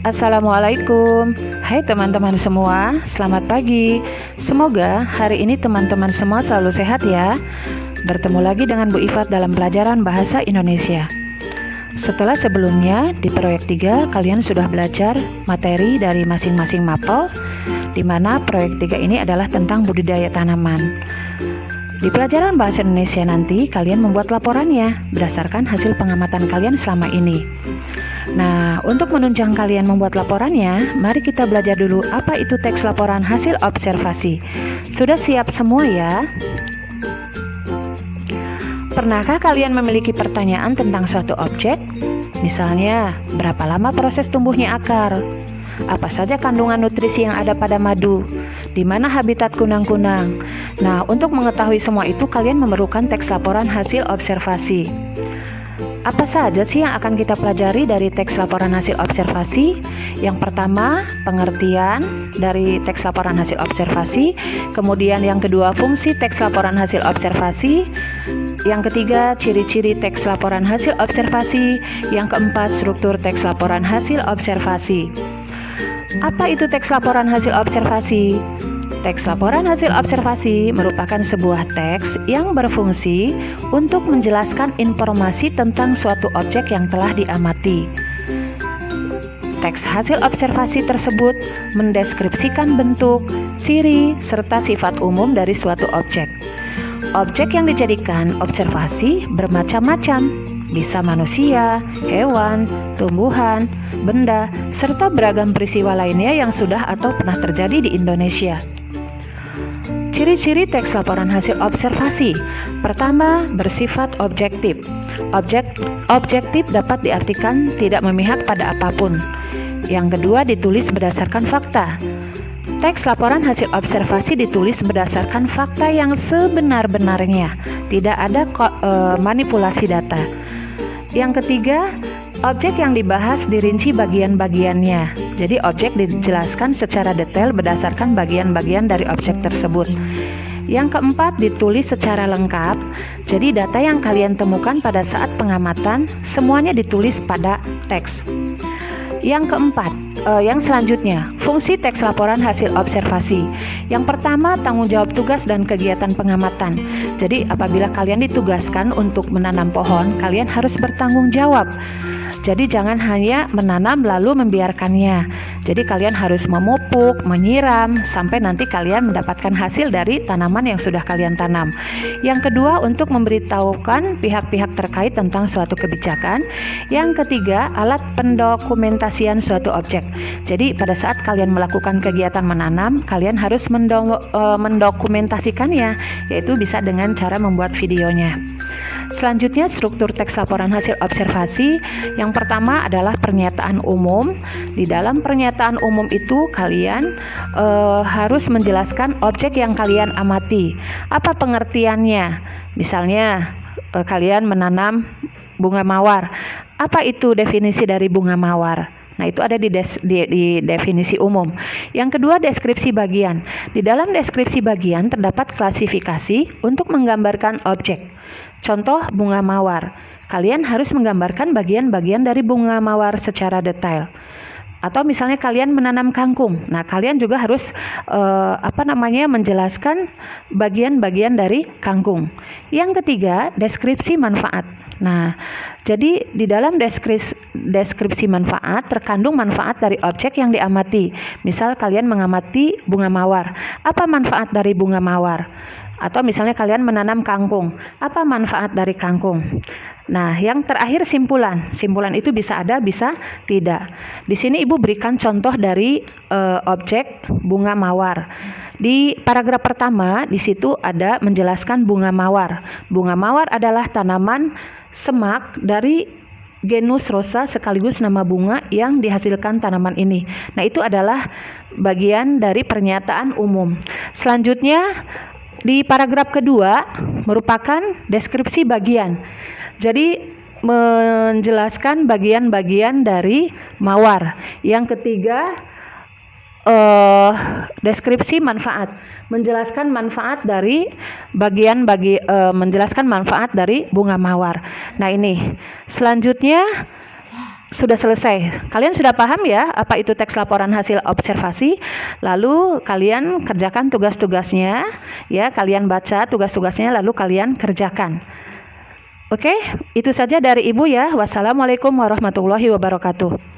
Assalamualaikum. Hai teman-teman semua, selamat pagi. Semoga hari ini teman-teman semua selalu sehat ya. Bertemu lagi dengan Bu Ifat dalam pelajaran Bahasa Indonesia. Setelah sebelumnya di proyek 3 kalian sudah belajar materi dari masing-masing mapel, di mana proyek 3 ini adalah tentang budidaya tanaman. Di pelajaran Bahasa Indonesia nanti kalian membuat laporannya berdasarkan hasil pengamatan kalian selama ini. Nah, untuk menunjang kalian membuat laporannya, mari kita belajar dulu apa itu teks laporan hasil observasi. Sudah siap semua ya? Pernahkah kalian memiliki pertanyaan tentang suatu objek? Misalnya, berapa lama proses tumbuhnya akar? Apa saja kandungan nutrisi yang ada pada madu? Di mana habitat kunang-kunang? Nah, untuk mengetahui semua itu, kalian memerlukan teks laporan hasil observasi. Apa saja sih yang akan kita pelajari dari teks laporan hasil observasi? Yang pertama, pengertian dari teks laporan hasil observasi. Kemudian yang kedua, fungsi teks laporan hasil observasi. Yang ketiga, ciri-ciri teks laporan hasil observasi. Yang keempat, struktur teks laporan hasil observasi. Apa itu teks laporan hasil observasi? Teks laporan hasil observasi merupakan sebuah teks yang berfungsi untuk menjelaskan informasi tentang suatu objek yang telah diamati. Teks hasil observasi tersebut mendeskripsikan bentuk, ciri, serta sifat umum dari suatu objek. Objek yang dijadikan observasi bermacam-macam, bisa manusia, hewan, tumbuhan, benda, serta beragam peristiwa lainnya yang sudah atau pernah terjadi di Indonesia. Ciri-ciri teks laporan hasil observasi. Pertama, bersifat objektif. Objektif dapat diartikan tidak memihak pada apapun. Yang kedua, ditulis berdasarkan fakta. Teks laporan hasil observasi ditulis berdasarkan fakta yang sebenar-benarnya, tidak ada manipulasi data. Yang ketiga, objek yang dibahas dirinci bagian-bagiannya. Jadi objek dijelaskan secara detail berdasarkan bagian-bagian dari objek tersebut. Yang keempat, ditulis secara lengkap. Jadi data yang kalian temukan pada saat pengamatan semuanya ditulis pada teks. Yang keempat, yang selanjutnya, fungsi teks laporan hasil observasi. Yang pertama, tanggung jawab tugas dan kegiatan pengamatan. Jadi apabila kalian ditugaskan untuk menanam pohon, kalian harus bertanggung jawab. Jadi jangan hanya menanam lalu membiarkannya. Jadi kalian harus memupuk, menyiram, sampai nanti kalian mendapatkan hasil dari tanaman yang sudah kalian tanam. Yang kedua, untuk memberitahukan pihak-pihak terkait tentang suatu kebijakan. Yang ketiga, alat pendokumentasian suatu objek. Jadi pada saat kalian melakukan kegiatan menanam, kalian harus mendokumentasikannya, yaitu bisa dengan cara membuat videonya. Selanjutnya, struktur teks laporan hasil observasi. Yang pertama adalah pernyataan umum. Di dalam pernyataan umum itu kalian harus menjelaskan objek yang kalian amati. Apa pengertiannya? Misalnya kalian menanam bunga mawar. Apa itu definisi dari bunga mawar? Nah, itu ada di definisi umum. Yang kedua, deskripsi bagian. Di dalam deskripsi bagian terdapat klasifikasi untuk menggambarkan objek. Contoh bunga mawar. Kalian harus menggambarkan bagian-bagian dari bunga mawar secara detail. Atau misalnya kalian menanam kangkung. Nah, kalian juga harus menjelaskan bagian-bagian dari kangkung. Yang ketiga, deskripsi manfaat. Nah, jadi di dalam deskripsi manfaat terkandung manfaat dari objek yang diamati. Misal kalian mengamati bunga mawar. Apa manfaat dari bunga mawar? Atau misalnya kalian menanam kangkung. Apa manfaat dari kangkung? Nah, yang terakhir simpulan. Simpulan itu bisa ada, bisa tidak. Di sini Ibu berikan contoh dari objek bunga mawar. Di paragraf pertama, di situ ada menjelaskan bunga mawar. Bunga mawar adalah tanaman semak dari genus Rosa sekaligus nama bunga yang dihasilkan tanaman ini. Nah, itu adalah bagian dari pernyataan umum. Selanjutnya, di paragraf kedua merupakan deskripsi bagian. Jadi menjelaskan bagian-bagian dari mawar. Yang ketiga, deskripsi manfaat, menjelaskan manfaat dari menjelaskan manfaat dari bunga mawar. Nah, ini selanjutnya sudah selesai. Kalian sudah paham ya apa itu teks laporan hasil observasi? Lalu kalian kerjakan tugas-tugasnya, ya, kalian baca tugas-tugasnya lalu kalian kerjakan. Oke, itu saja dari Ibu ya. Wassalamualaikum warahmatullahi wabarakatuh.